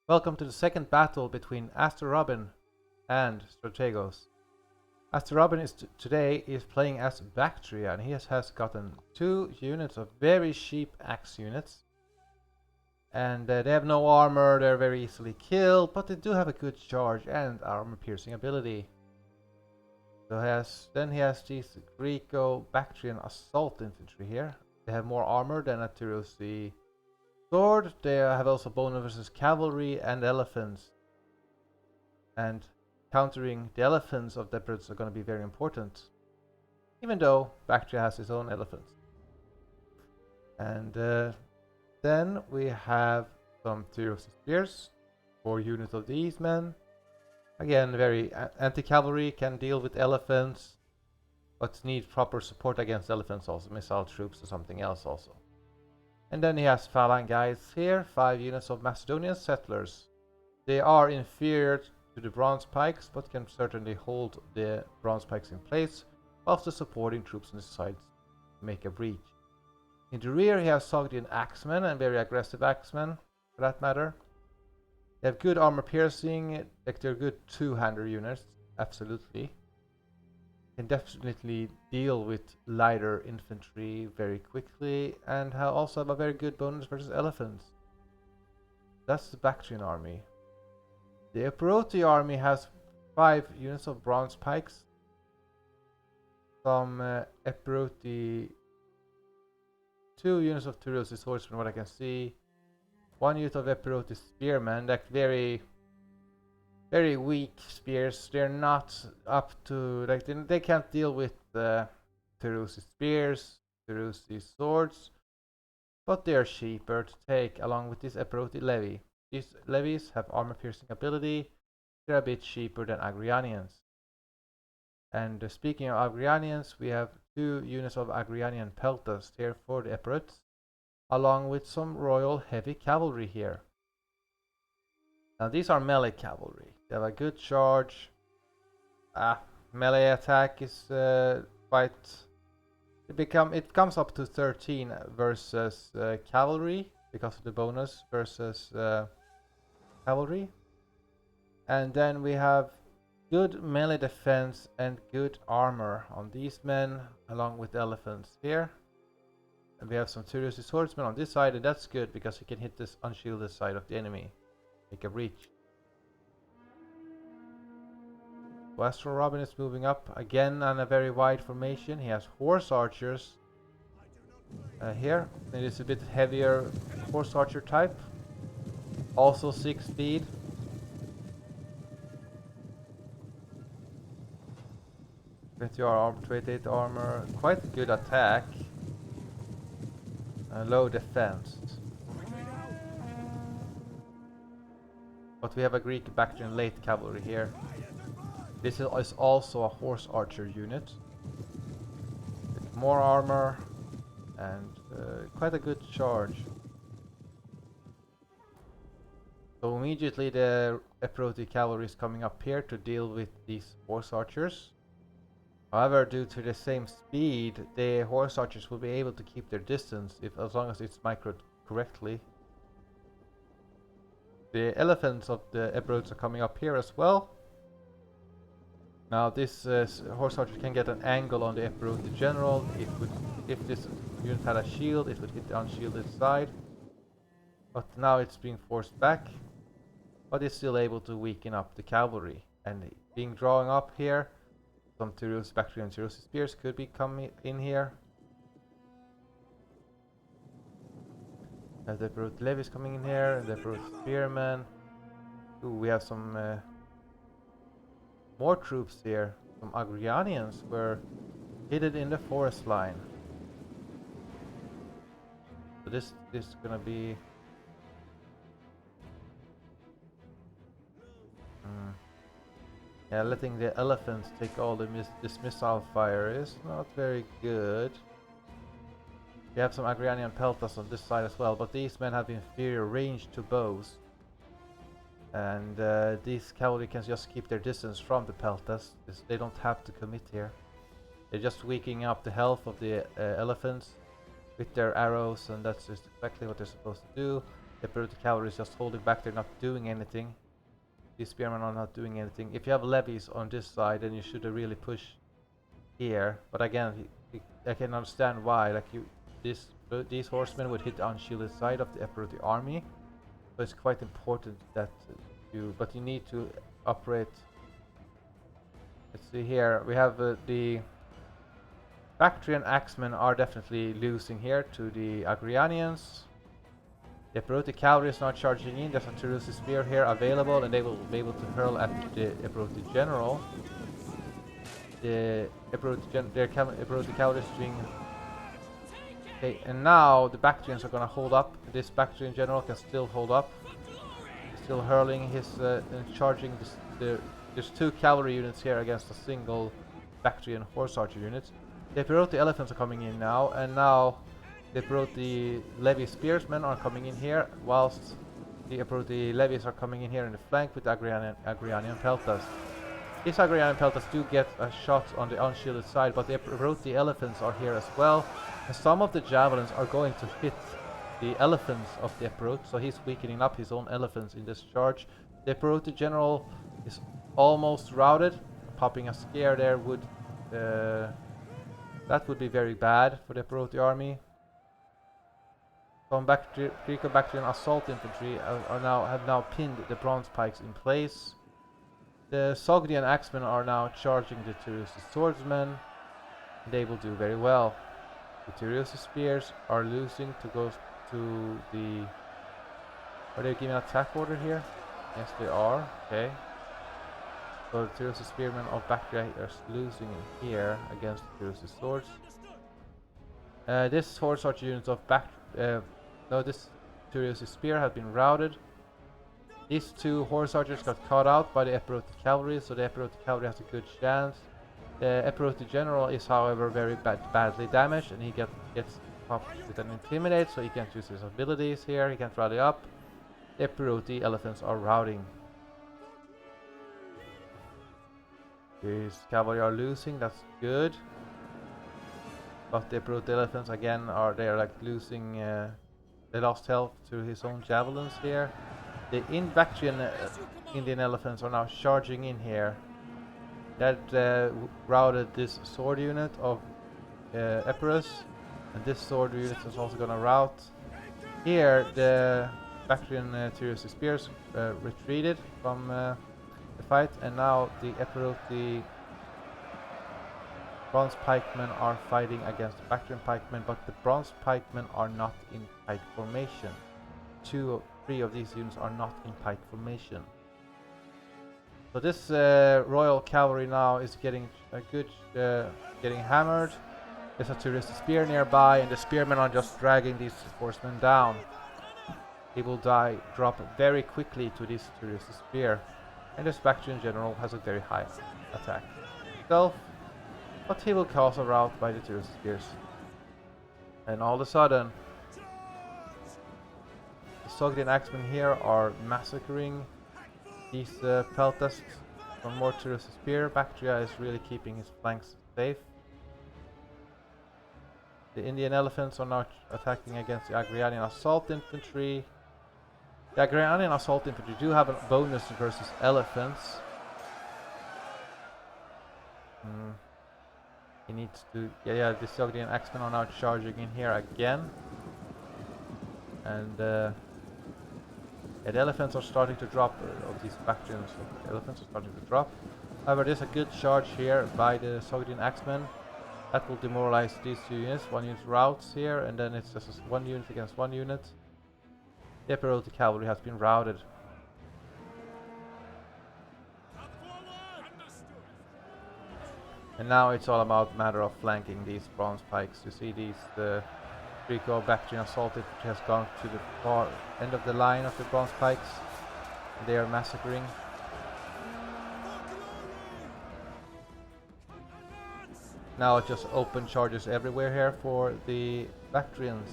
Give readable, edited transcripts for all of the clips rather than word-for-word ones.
Welcome to the second battle between Astro Robin and Strategos. Astro Robin today is playing as Bactria, and he has gotten 2 units of very cheap axe units. And they have no armor, they're very easily killed, but they do have a good charge and armor piercing ability. So he has these Greco-Bactrian assault infantry here. They have more armor than a Tirusi sword. They have also bonus versus cavalry and elephants. And countering the elephants of the Epirus are going to be very important. Even though Bactria has his own elephants. And then we have some Tirusi spears. 4 units of these men. Again, very anti-cavalry, can deal with elephants, but need proper support against elephants also, missile troops or something else also. And then he has phalangites here, 5 units of Macedonian settlers. They are inferior to the bronze pikes, but can certainly hold the bronze pikes in place, whilst the supporting troops on the sides make a breach. In the rear he has Sogdian axemen, and very aggressive axemen, for that matter. They have good armor piercing, like they're good 2-hander units, absolutely. Can definitely deal with lighter infantry very quickly, and also have a very good bonus versus elephants. That's the Bactrian army. The Epiroti army has 5 units of bronze pikes. Some Epiroti, 2 units of Tirusi swords from what I can see. 1 unit of Epiroti spearmen, like very weak spears. They're not up to, like, they can't deal with the Tirusi spears, Tirusi swords, but they're cheaper to take along with this Epiroti levy. These levies have armor piercing ability. They're a bit cheaper than Agrianians. And speaking of Agrianians, we have 2 units of Agrianian peltas here for the Epirus, along with some royal heavy cavalry here. Now these are melee cavalry. They have a good charge. Melee attack is quite. It comes up to 13 versus cavalry because of the bonus versus cavalry. And then we have good melee defense and good armor on these men, along with the elephants here. And we have some Tirusi swordsmen on this side, and that's good because you can hit this unshielded side of the enemy. Make a breach. So Astro Robin is moving up again on a very wide formation. He has horse archers here. It is a bit heavier horse archer type. Also 6 speed. 28 armor. Quite a good attack. Low defense. But we have a Greek Bactrian late cavalry here. This is also a horse archer unit. With more armor and quite a good charge. So immediately the Epiroti cavalry is coming up here to deal with these horse archers. However, due to the same speed, the horse archers will be able to keep their distance as long as it's microed correctly. The elephants of the Epirus are coming up here as well. Now this horse archer can get an angle on the Epiroti general. If this unit had a shield, it would hit the unshielded side. But now it's being forced back. But it's still able to weaken up the cavalry. And being drawn up here, some Tirusi, Bactrian Tirusi spears could be coming in here. The Epiroti levies coming in here, the Epiroti spearmen. Ooh, we have some more troops here. Some Agrianians were hidden in the forest line. So this is gonna be yeah, letting the elephants take all this missile fire is not very good. We have some Agrianian peltas on this side as well, but these men have inferior range to bows. And these cavalry can just keep their distance from the peltas. They don't have to commit here. They're just weakening up the health of the elephants with their arrows, and that's just exactly what they're supposed to do. The Epirus cavalry is just holding back, they're not doing anything. These spearmen are not doing anything. If you have levies on this side, then you should really push here. But again, I can understand why. Like these horsemen would hit the unshielded side of the Epirus army. So it's quite important that but you need to operate. Let's see here. We have the Bactrian axemen are definitely losing here to the Agrianians. The Epirus cavalry is now charging in. There's a Epirus spear here available, and they will be able to hurl at the Epirus general. The Epirus cavalry is doing. Okay, and now the Bactrians are gonna hold up. This Bactrian general can still hold up. He's still hurling his and charging there's 2 cavalry units here against a single Bactrian horse archer unit. The Epirus elephants are coming in now, and now the Epirus levy spearsmen are coming in here, whilst the Epirus levies are coming in here in the flank with Agrianian peltas. These Agrianian peltas do get a shot on the unshielded side, but the Epirus elephants are here as well, and some of the javelins are going to hit the elephants of the Epirus, so he's weakening up his own elephants in this charge. The Epirus general is almost routed. Popping a scare there would that would be very bad for the Epirus army. Some Bactrian assault infantry have now pinned the bronze pikes in place. The Sogdian axemen are now charging the Epirus swordsmen. They will do very well. The Epirus spears are losing to go to the. Are they giving an attack order here? Yes, they are. Okay. So the Epirus spearmen of Bactria are losing here against the Epirus swords. This horse archer unit of this Epirus spear has been routed. These 2 horse archers got caught out by the Epirus cavalry, so the Epirus cavalry has a good chance. The Epirus general is, however, very badly damaged, and he gets popped with an intimidate, so he can't use his abilities here. He can't rally up. The Epirus elephants are routing. These cavalry are losing. That's good. But the Epirus elephants again they're like losing. They lost health to his own javelins here. The Bactrian Indian elephants are now charging in here. That routed this sword unit of Epirus, and this sword unit is also going to rout. Here, the Bactrian Epirus spears retreated from the fight, and now the Epirus, the bronze pikemen are fighting against the Bactrian pikemen, but the bronze pikemen are not in pike formation. 2 or 3 of these units are not in pike formation. So this royal cavalry now is getting getting hammered. There's a Epirus spear nearby, and the spearmen are just dragging these horsemen down. He will drop very quickly to this Epirus spear, and this Bactrian general has a very high attack himself, but he will cause a rout by the Epirus spears. And all of a sudden, the Sogdian axemen here are massacring these peltas from more Epirus spear. Bactria is really keeping his flanks safe. The Indian elephants are now attacking against the Agrianian assault infantry. The Agrianian assault infantry do have a bonus versus elephants. He needs to. Yeah, the Sogdian axemen are now charging in here again. And the elephants are starting to drop, of these Bactrians, the elephants are starting to drop. However, there's a good charge here by the Sogdian axemen. That will demoralize these 2 units. 1 unit routes here, and then it's just 1 unit against 1 unit. The Epirus cavalry has been routed. And now it's all about matter of flanking these bronze pikes. You see these Rico Bactrian assault infantry has gone to the far end of the line of the bronze pikes. They are massacring. Now it's just open charges everywhere here for the Bactrians.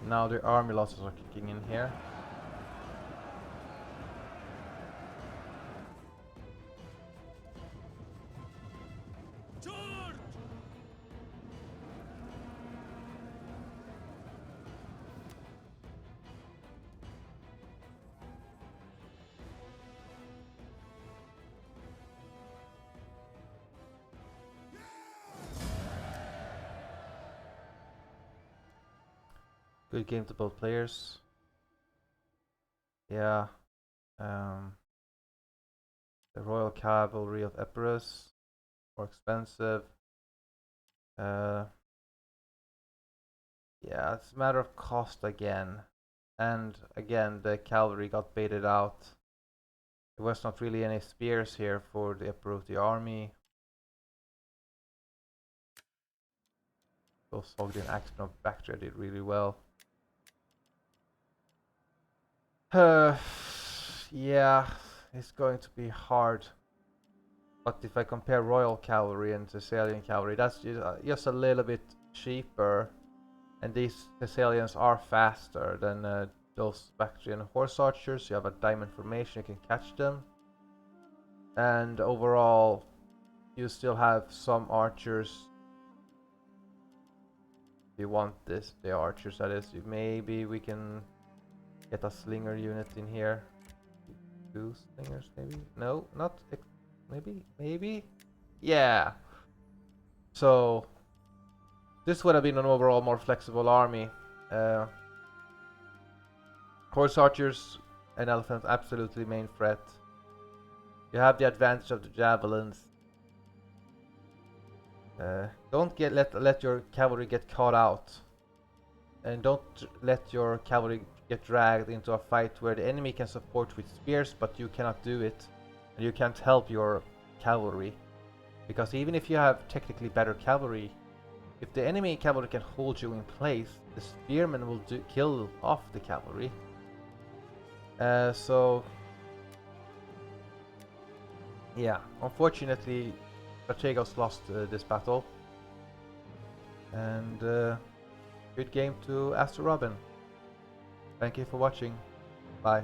Now the army losses are kicking in here. Good game to both players. Yeah. The Royal Cavalry of Epirus. More expensive. Yeah, it's a matter of cost again. And again, the cavalry got baited out. There was not really any spears here for the Epiroti army. Those Sogdian Axemen of Bactria did really well. Yeah, it's going to be hard. But if I compare Royal Cavalry and Thessalian Cavalry, that's just a little bit cheaper. And these Thessalians are faster than those Bactrian horse archers. You have a diamond formation, you can catch them. And overall, you still have some archers. If you want this, the archers that is, maybe we can get a slinger unit in here. 2 slingers maybe? No, not maybe? Yeah. So this would have been an overall more flexible army. Horse archers and elephants absolutely main threat. You have the advantage of the javelins. Don't let your cavalry get caught out, and don't let your cavalry get dragged into a fight where the enemy can support with spears, but you cannot do it, and you can't help your cavalry, because even if you have technically better cavalry, if the enemy cavalry can hold you in place, the spearmen will kill off the cavalry. So yeah, unfortunately Strategos lost this battle. And good game to Astro Robin. Thank you for watching. Bye.